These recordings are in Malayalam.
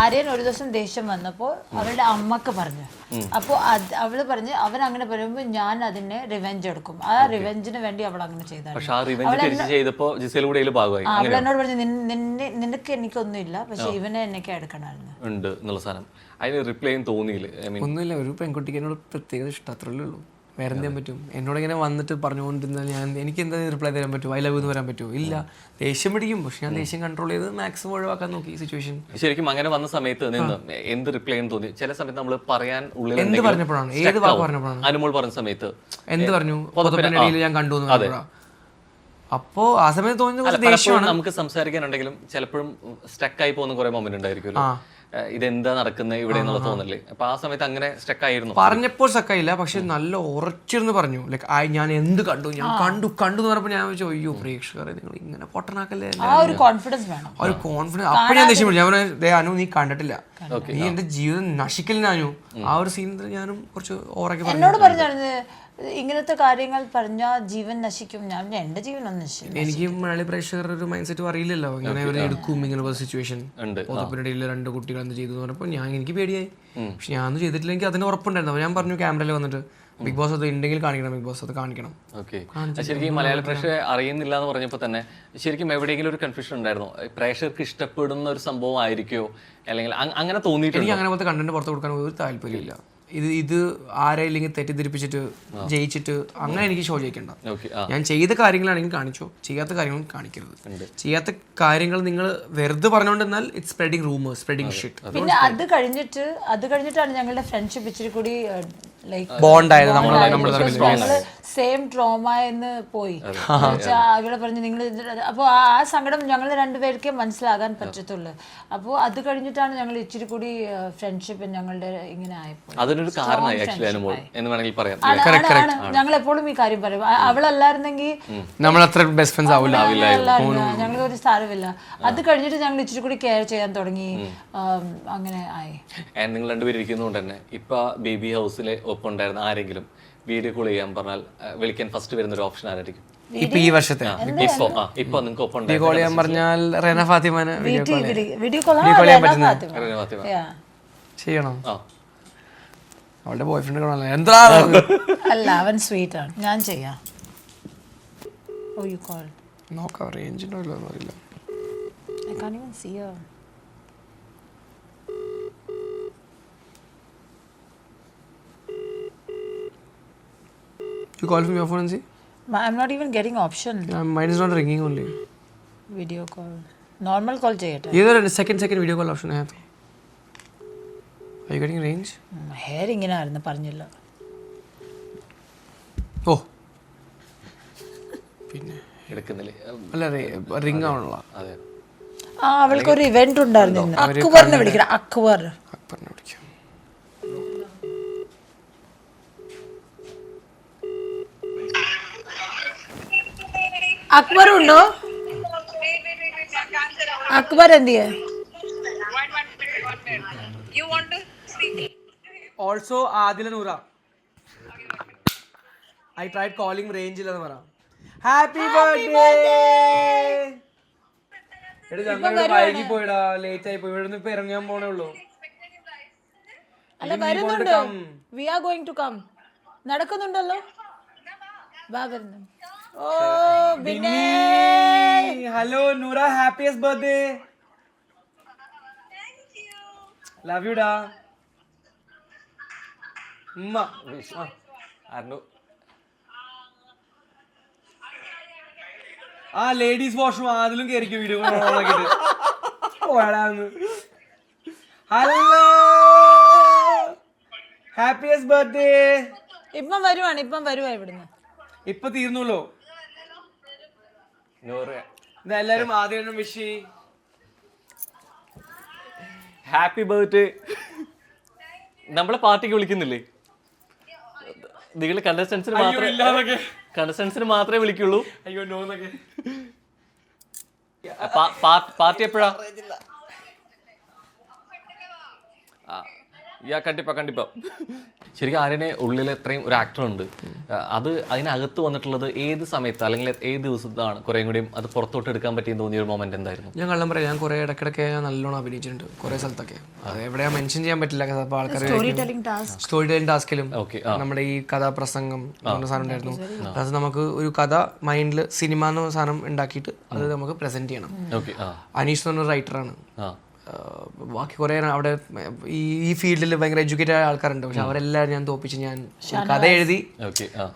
ആര്യൻ ഒരു ദിവസം ദേഷ്യം വന്നപ്പോൾ അവളുടെ അമ്മക്ക് പറഞ്ഞു. അപ്പോൾ അവള് പറഞ്ഞ് അവൻ അങ്ങനെ പറയുമ്പോൾ ഞാൻ അതിനെ റിവെഞ്ച് എടുക്കും. ആ റിവെഞ്ചിന് വേണ്ടി അവൾ അങ്ങനെ ചെയ്താൽ അവൾ എന്നോട് പറഞ്ഞു നിനക്ക് എനിക്കൊന്നുമില്ല, പക്ഷെ ഇവനെ എനിക്ക് എടുക്കണമായിരുന്നു. ഒന്നുമില്ല, ഒരു പെൺകുട്ടിക്ക് എന്നോട് പ്രത്യേകത ഇഷ്ടം, അത്രയല്ലേ ഉള്ളൂ. വേറെ എന്ത് ചെയ്യാൻ പറ്റും? എന്നോട് ഇങ്ങനെ വന്നിട്ട് പറഞ്ഞുകൊണ്ടിരുന്നാൽ എനിക്ക് എന്താ റിപ്ലൈ തരാൻ പറ്റും? ഐ ലവ് എന്ന് പറയാൻ പറ്റുമോ? ഇല്ല. ദേഷ്യം പിടിക്കും, പക്ഷെ ഞാൻ ദേഷ്യം കൺട്രോൾ ചെയ്ത് മാക്സിമം ഒഴിവാക്കാൻ നോക്കി സിറ്റുവേഷൻ. ശരിക്കും അങ്ങനെ വന്ന സമയത്ത് നിന്ന് എന്ത് റിപ്ലൈ തോന്നി? ചില സമയത്ത് നമ്മൾ പറയാൻ ഉള്ളിൽ എന്ത് പറഞ്ഞപ്പോഴാണ്, ഏത് വാക്ക് പറഞ്ഞപ്പോഴാണ്? അനുമോൾ പറഞ്ഞ സമയത്ത് എന്ത് പറഞ്ഞു? പൊതുപ്പിനിടയിൽ ഞാൻ കണ്ടു എന്ന് പറഞ്ഞ അപ്പോ ആ സമയത്ത് തോന്നുന്നത് ദേഷ്യമാണ്. നമുക്ക് സംസാരിക്കാനുണ്ടെങ്കിലും ചിലപ്പോഴും സ്റ്റക്കായി പോകുന്ന കുറെ മൊമെന്റ് ഉണ്ടായിരിക്കുമല്ലോ. ഇതെന്താ നടക്കുന്നത് ഇവിടെ എന്നുള്ള തോന്നല്ലേ? അപ്പൊ ആ സമയത്ത് അങ്ങനെ സ്റ്റക്കായിരുന്നു. പറഞ്ഞപ്പോൾ സ്റ്റക്കായില്ല, പക്ഷെ നല്ല ഉറച്ചിരുന്ന് പറഞ്ഞു. ലൈക്ക് ഞാൻ എന്ത് കണ്ടു, ഞാൻ കണ്ടു എന്ന് പറഞ്ഞപ്പോൾ ഞാൻ ചോദിച്ചു, അയ്യോ പ്രേക്ഷകരെ നിങ്ങൾ ഇങ്ങനെ പൊട്ടനാക്കല്ലേ. ഒരു കോൺഫിഡൻസ് വേണം, ഒരു കോൺഫിഡൻസ്. അപ്പൊ ഞാൻ ദേഷ്യം പിടിച്ചു. ഞാൻ അനു നീ കണ്ടിട്ടില്ല, നീ എന്റെ ജീവിതം നശിക്കലിനാനു. ആ ഒരു സീനിൽ ഞാനും കുറച്ച് ഓറൊക്കെ എന്നോട് പറഞ്ഞായിരുന്നു ഇങ്ങനത്തെ കാര്യങ്ങൾ പറഞ്ഞാൽ ജീവൻ നശിക്കും. ഞാൻ എന്റെ ജീവനൊന്നും നശിക്കും. എനിക്ക് മലയാളി പ്രേക്ഷകരുടെ ഒരു മൈൻഡ് സെറ്റ് അറിയില്ലല്ലോ, ഇങ്ങനെ ഇവരെ എടുക്കും ഇങ്ങനെ ഒരു സിറ്റുവേഷൻ. പൊതുപ്പിനിടയിൽ 2 കുട്ടികൾ എന്ത് ചെയ്തു എന്ന് പറഞ്ഞപ്പോൾ എനിക്ക് പേടിയായി. പക്ഷെ ഞാനൊന്നും ചെയ്തിട്ടില്ല, എനിക്ക് അതിന് ഉറപ്പുണ്ടായിരുന്നു. ഞാൻ പറഞ്ഞു ക്യാമറയിൽ വന്നിട്ട് ബിഗ് ബോസ് അത് ഉണ്ടെങ്കിൽ കാണിക്കണം, ബിഗ് ബോസ് അത് കാണിക്കണം. ശരിക്കും മലയാള പ്രേക്ഷകരെ അറിയുന്നില്ല എന്ന് പറഞ്ഞപ്പോൾ തന്നെ ശരിക്കും എവിടെയെങ്കിലും ഒരു കൺഫ്യൂഷൻ ഉണ്ടായിരുന്നു? പ്രേക്ഷകർക്ക് ഇഷ്ടപ്പെടുന്ന ഒരു സംഭവം ആയിരിക്കുമോ, അല്ലെങ്കിൽ അങ്ങനെ തോന്നിയിട്ടുണ്ട്? എനിക്ക് അങ്ങനെ പോലത്തെ കണ്ടന്റ് പുറത്ത് കൊടുക്കാൻ ഒരു താല്പര്യമില്ല. ഇത് ആരെയില്ലെങ്കിൽ തെറ്റിദ്ധരിപ്പിച്ചിട്ട് ജയിച്ചിട്ട് അങ്ങനെ എനിക്ക് ഷോ ചെയ്യിക്കണ്ട. ഞാൻ ചെയ്ത കാര്യങ്ങളാണെങ്കിൽ കാണിച്ചോ, ചെയ്യാത്ത കാര്യങ്ങൾ കാണിക്കരുത്. ചെയ്യാത്ത കാര്യങ്ങൾ നിങ്ങൾ വെറുതെ പറഞ്ഞുകൊണ്ടെന്നാൽ it's spreading rumours, spreading shit. പിന്നെ അത് കഴിഞ്ഞിട്ടാണ് ഞങ്ങളുടെ ഫ്രണ്ട്ഷിപ്പ് ഇച്ചിരി കൂടി ബോണ്ടായത്. സെയിം ട്രോമ എന്ന് പോയി. ഇവിടെ പറഞ്ഞു നിങ്ങൾ, അപ്പോൾ ആ സങ്കടം ഞങ്ങൾ രണ്ടുപേർക്കേ മനസ്സിലാകാൻ പറ്റത്തുള്ളൂ. അപ്പോൾ അത് കഴിഞ്ഞിട്ടാണ് ഞങ്ങൾ ഇച്ചിരി കൂടി ഫ്രണ്ട്ഷിപ്പ് ഞങ്ങളുടെ ഇങ്ങനെ ആയപ്പോൾ. അതിനൊരു കാരണമായി ആക്ച്വലി അനുമോൾ എന്ന് വേണമെങ്കിൽ പറയാം. ഞങ്ങൾ എപ്പോഴും ഈ കാര്യം പറയും, അവളല്ലായിരുന്നെങ്കിൽ നമ്മൾ അത്ര ബെസ്റ്റ് ഫ്രണ്ട്സ് ആവില്ല, ഞങ്ങൾ ഒരു സ്ഥാനമില്ല. അത് കഴിഞ്ഞിട്ട് ഞങ്ങൾ ഇച്ചിരി കൂടി കെയർ ചെയ്യാൻ തുടങ്ങി, അങ്ങനെ ആയി. നിങ്ങൾ രണ്ടുപേരും ഇരിക്കുന്നതുകൊണ്ട് തന്നെ ഇപ്പൊ ബേബി ഹൗസിലെ ഒപ്പം ഉണ്ടായിരുന്ന ആരെങ്കിലും വീഡിയോ കോൾ ചെയ്യാൻ പറഞ്ഞാൽ വിളിക്കാൻ ഫസ്റ്റ് വരുന്ന ഒരു ഓപ്ഷൻ ആരായിരിക്കും ഇപ്പൊ ഈ വർഷത്തെ? ഇപ്പൊ നിങ്ങൾക്ക് ഒപ്പം കോൾ ചെയ്യാൻ പറഞ്ഞാൽ റെന ഫാത്തിമാനെ വീഡിയോ കോൾ ചെയ്യാൻ പറ്റുന്ന ചെയ്യണോ? അവളുടെ ബോയ് ഫ്രണ്ട് കാണാൻ എന്താ? അല്ല, അവൻ സ്വീറ്റ് ആണ്, ഞാൻ ചെയ്യാം. നോക്കാം, റേഞ്ച് ഉണ്ടോ ഇല്ലെന്ന് അറിയില്ല. I can't even see her. You call from your phone and see? I'm not even getting option. Mine is not ringing only. Video call. Normal call ചെയ്യട്ടെ. Either second video call option है तो. Are you getting range? Hair ഇങ്ങനെ ആയിരുന്നു പറഞ്ഞില്ല. ഓ പിന്നെ എടുക്കുന്നില്ലേ? അല്ല റിംഗ് ആണല്ലോ. അതെ. അവൾക്ക് ഒരു ഇവന്റ് ഉണ്ടായിരുന്നു. അക്ബറിനെ വിളിക്കണം. അക്ബറിനെ വിളിക്കാം. അക്ബർ ഉണ്ടോ? അക്ബർ എന്തിയെ? Also Adil and Noora. I tried calling range ഇല്ലെന്ന് പറ. Happy birthday. എടാ ഞങ്ങൾ വൈകി പോയിടാ, ലേറ്റ് ആയി പോയി. ഇവിടുന്ന് ഇപ്പൊ ഇറങ്ങാൻ പോണേ ഉള്ളൂ. അല്ല വരുന്നുണ്ടോ? We are going to come. നടക്കുന്നുണ്ടല്ലോ. വാ വരുന്നു. ഓ ബിന്നെ. Hello Noora, happiest birthday. Love you ഡാ. ആ ലേഡീസ് വാഷ്റൂം അതിലും കയറിക്കും വീഡിയോ. Hello, happiest birthday. ഇപ്പം വരുവാ ഇവിടുന്ന്. ഇപ്പൊ തീർന്നല്ലോ. എല്ലാരും ആദ്യം വിഷ് ഹാപ്പി ബർത്ത്ഡേ. നമ്മളെ പാർട്ടിക്ക് വിളിക്കുന്നില്ലേ? നിങ്ങൾ കണ്ടസ്റ്റൻസിന് മാത്രമേ വിളിക്കുള്ളൂ. അയ്യോ നോന്നൊക്കെ. പാർട്ടി എപ്പോഴാ? കണ്ടിപ്പാ ശരിക്കും ആര്യനെ ഉള്ളിൽ എത്രയും ഒരു ആക്ടർ ഉണ്ട്. അത് അതിനകത്ത് വന്നിട്ടുള്ളത് ഏത് സമയത്ത് അല്ലെങ്കിൽ ഏത് ദിവസത്താണ് കുറേ കൂടിയും അത് പുറത്തോട്ട് എടുക്കാൻ പറ്റിയെന്ന് തോന്നിയ ഒരു മൊമെന്റ് എന്തായിരുന്നു? ഞാൻ കള്ളം പറയാം, ഞാൻ കുറേ ഇടയ്ക്കിടയ്ക്ക് നല്ലോണം അഭിനയിച്ചിട്ടുണ്ട് കുറേ സ്ഥലത്തൊക്കെ. അത് എവിടെയാ മെൻഷൻ ചെയ്യാൻ പറ്റില്ല. അപ്പോൾ ആൾക്കാർ സ്റ്റോറി ടെല്ലിംഗ് ടാസ്കിലും നമ്മുടെ ഈ കഥാപ്രസംഗം എന്ന സാധനം ഉണ്ടായിരുന്നു. അത് നമുക്ക് ഒരു കഥ മൈൻഡിൽ സിനിമ എന്ന സാധനം ഉണ്ടാക്കിയിട്ട് അത് നമുക്ക് പ്രസന്റ് ചെയ്യണം. അനീഷ് എന്ന് പറഞ്ഞ റൈറ്ററാണ്. ബാക്കി കുറേ അവിടെ ഈ ഫീൽഡിൽ ഭയങ്കര എഡ്യൂക്കേറ്റഡ് ആയ ആൾക്കാരുണ്ട്. പക്ഷെ അവരെല്ലാം ഞാൻ തോപ്പിച്ച് ഞാൻ കഥ എഴുതി.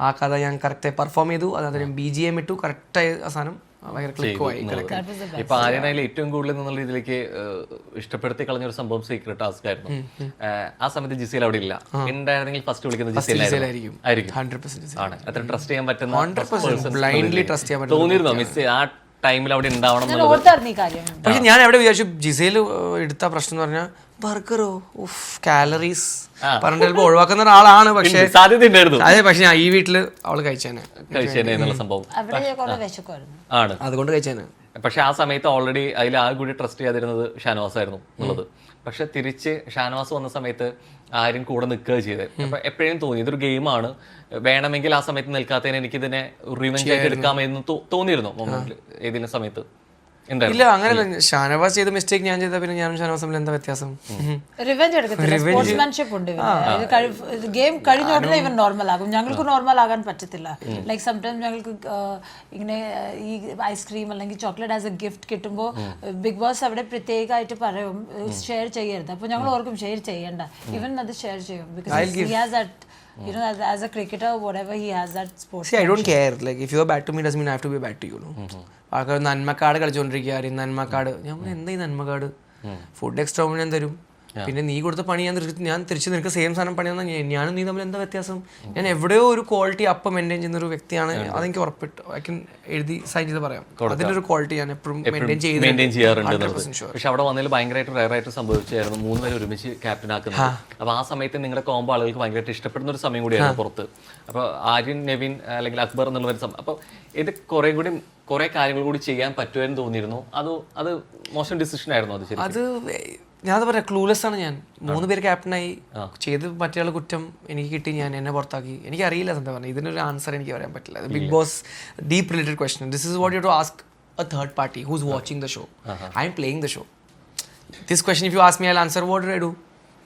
ആ കഥ ഞാൻ കറക്റ്റായി പെർഫോം ചെയ്തു. അതിന് BGM ഇട്ടു. കറക്റ്റായി ആ സാധനം ഭയങ്കര ക്ലിക്കുമായി. ഇപ്പൊ ആര്യനായാലും ഏറ്റവും കൂടുതൽ എന്നുള്ള രീതിയിലേക്ക് ഇഷ്ടപ്പെടുത്തി കളഞ്ഞൊരു സംഭവം സീക്രട്ട് ടാസ്ക് ആയിരുന്നു. ആ സമയത്ത് ജിസേൽ അവിടെ ഇല്ല. ഉണ്ടായിരുന്നെങ്കിൽ ഫസ്റ്റ് വിളിക്കുന്നത് ജിസേലായിരിക്കും. ആണ് അത്ര ട്രസ്റ്റ് ചെയ്യാൻ പറ്റുന്ന തോന്നിയിരുന്നോ മിസ് ആ ടൈമിൽ അവിടെ ഉണ്ടാവണം? പക്ഷെ ഞാൻ എവിടെ വിചാരിച്ചു ജിസേൽ എടുത്ത പ്രശ്നം എന്ന് പറഞ്ഞാൽ ബർഗറോ കാലറീസ് പറഞ്ഞിട്ട് ചിലപ്പോൾ ഒഴിവാക്കുന്ന ഒരാളാണ്. പക്ഷേ സാധ്യത ഉണ്ടായിരുന്നു. അതെ, പക്ഷെ ഞാൻ ഈ വീട്ടില് അവള് കഴിച്ചേനെ എന്നുള്ള സംഭവം ആണ്, അതുകൊണ്ട് കഴിച്ചേനെ. പക്ഷെ ആ സമയത്ത് ഓൾറെഡി അതിൽ ആ കൂടി ട്രസ്റ്റ് ചെയ്യാതിരുന്നത് ഷാനവാസ് ആയിരുന്നു എന്നുള്ളത്. പക്ഷെ തിരിച്ച് ഷാനവാസ് വന്ന സമയത്ത് ആരും കൂടെ നിൽക്കുക ചെയ്തത്. അപ്പൊ എപ്പോഴും തോന്നി ഇതൊരു ഗെയിമാണ്, വേണമെങ്കിൽ ആ സമയത്ത് നിൽക്കാത്തതിന് എനിക്കിതിനെ റിവെഞ്ച് ആയിട്ട് എടുക്കാമെന്ന് തോന്നിയിരുന്നു മൊമെന്റിൽ ഏതെങ്കിലും സമയത്ത്? ഇല്ല, അങ്ങനെയല്ല. ഷാനവാസ് ചെയ്ത മിസ്റ്റേക്ക് ഞാൻ ചെയ്ത പിന്നെ ഞാനും ഷാനവാസ് തമ്മിൽ എന്താ വ്യത്യാസം? ഗെയിം കഴിഞ്ഞ ഉടനെ ഇവൻ നോർമൽ ആകും. ഞങ്ങൾക്ക് നോർമൽ ആകാൻ പറ്റത്തില്ല. ലൈക്ക് സംടൈം ഞങ്ങൾക്ക് ഇങ്ങനെ ഈ ഐസ്ക്രീം അല്ലെങ്കിൽ ചോക്ലേറ്റ് ആസ് എ ഗിഫ്റ്റ് കിട്ടുമ്പോൾ ബിഗ് ബോസ് അവിടെ പ്രത്യേകമായിട്ട് പറയും ഷെയർ ചെയ്യരുത്. അപ്പോൾ ഞങ്ങൾ ഓർക്കും ഷെയർ ചെയ്യണ്ട, ഇവൻ അത് ഷെയർ ചെയ്യും. Because he has that, you know, as a cricketer, whatever, he has that sports. See, I don't care. Like, if you are bad to me, doesn't mean I have to be bad to you, no? ആൾക്കാർ നന്മക്കാട് കളിച്ചുകൊണ്ടിരിക്കുക. നന്മക്കാട് ഞാൻ എന്താ ഈ നന്മക്കാട്? ഫുഡ് എക്സ്ട്രാ ഞാൻ തരും. പിന്നെ നീ കൊടുത്ത പണി ഞാൻ തിരിച്ച് നിനക്ക് സെയിം സാധനം പണി തന്നാൽ ഞാനും നീ തമ്മിൽ എന്താ വ്യത്യാസം? ഞാൻ എവിടെയോ ഒരു ക്വാളിറ്റി അപ്പം മെയിൻറ്റെയിൻ ചെയ്യുന്ന ഒരു വ്യക്തിയാണ്. അതെനിക്ക് ഉറപ്പിട്ട് ഐ കൻ എഴുതി സൈൻ ചെയ്ത് പറയാം. അതിൻ്റെ ഒരു ക്വാളിറ്റി ഞാൻ എപ്പോഴും മെയിൻറ്റെയിൻ ചെയ്യാറുണ്ട്. പക്ഷെ അവിടെ വന്നതിൽ ഭയങ്കരമായിട്ട് റയറായിട്ട് സംഭവിച്ചായിരുന്നു 3 പേര് ഒരുമിച്ച് ക്യാപ്റ്റൻ ആക്കുന്നത്. അപ്പോൾ ആ സമയത്ത് നിങ്ങളുടെ കോംബോ ആളുകൾക്ക് ഭയങ്കരമായിട്ട് ഇഷ്ടപ്പെടുന്ന ഒരു സമയം കൂടിയായിരുന്നു പുറത്ത്. അപ്പോൾ ആര്യൻ, നെവിൻ അല്ലെങ്കിൽ അക്ബർ എന്നുള്ളൊരു അപ്പോൾ ഇത് കുറേ കാര്യങ്ങൾ കൂടി ചെയ്യാൻ പറ്റുമെന്ന് തോന്നിയിരുന്നു. അത് മോശം ഡിസിഷൻ ആയിരുന്നു അത്? ശരി, അത് ഞാൻ പറയാം, ക്ലൂലെസ് ആണ് ഞാൻ. 3 പേര് ക്യാപ്റ്റനായി ചെയ്ത് മറ്റേ കുറ്റം എനിക്ക് കിട്ടി, ഞാൻ എന്നെ പുറത്താക്കി. എനിക്ക് അറിയില്ല എന്താ പറഞ്ഞത്. ഇതിനൊരു ആൻസർ എനിക്ക് പറയാൻ പറ്റില്ല. Bigg Boss deep related question. This is what you to ask a third party who's watching the show. I am playing the show. This question if you ask me I answer what do I do.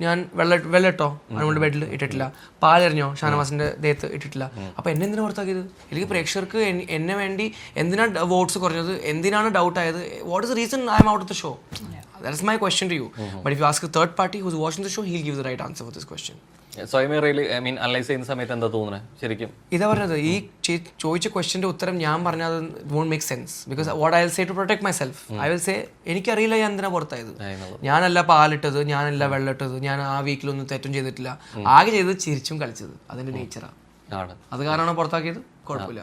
ഞാൻ വെള്ളട്ടോ അതുകൊണ്ട് ബെഡിൽ ഇട്ടിട്ടില്ല. പാലെറിഞ്ഞോ ഷാനവാസിന്റെ ദേഹത്ത് ഇട്ടിട്ടില്ല. അപ്പോൾ എന്നെ എന്തിനാണ് പുറത്താക്കിയത്? എനിക്ക് പ്രേക്ഷകർക്ക് എന്നെ വേണ്ടി എന്തിനാണ് വോട്ട്സ് കുറഞ്ഞത്, എന്തിനാണ് ഡൗട്ട് ആയത്? What is the reason I M out of the show? That is my question to you. But if you ask a third party who's watching the show, he'll give the right answer for this question. So I mean analyse ചെയ്യുന്ന സമയത്ത് എന്താ തോന്നുന്നത്? ശരിക്കും ഇതാ പറഞ്ഞത്, ഈ ചോദിച്ച ക്വസ്റ്റ്യൻ്റെ ഉത്തരം ഞാൻ പറഞ്ഞത് won't make sense. Because what I'll say to protect myself, I will say എനിക്കറിയില്ല ഞാൻ എന്തിനാ പുറത്തായത്. ഞാനല്ല പാലിട്ടത്, ഞാനല്ല വെള്ളിട്ടത്, ഞാൻ ആ വീക്കിലൊന്നും തെറ്റും ചെയ്തിട്ടില്ല. ആകെ ചെയ്തത് ചിരിച്ചും കളിച്ചത്. അതിൻ്റെ നേച്ചറാണ്. അത് കാരണമാണ് പുറത്താക്കിയത്. കുഴപ്പമില്ല.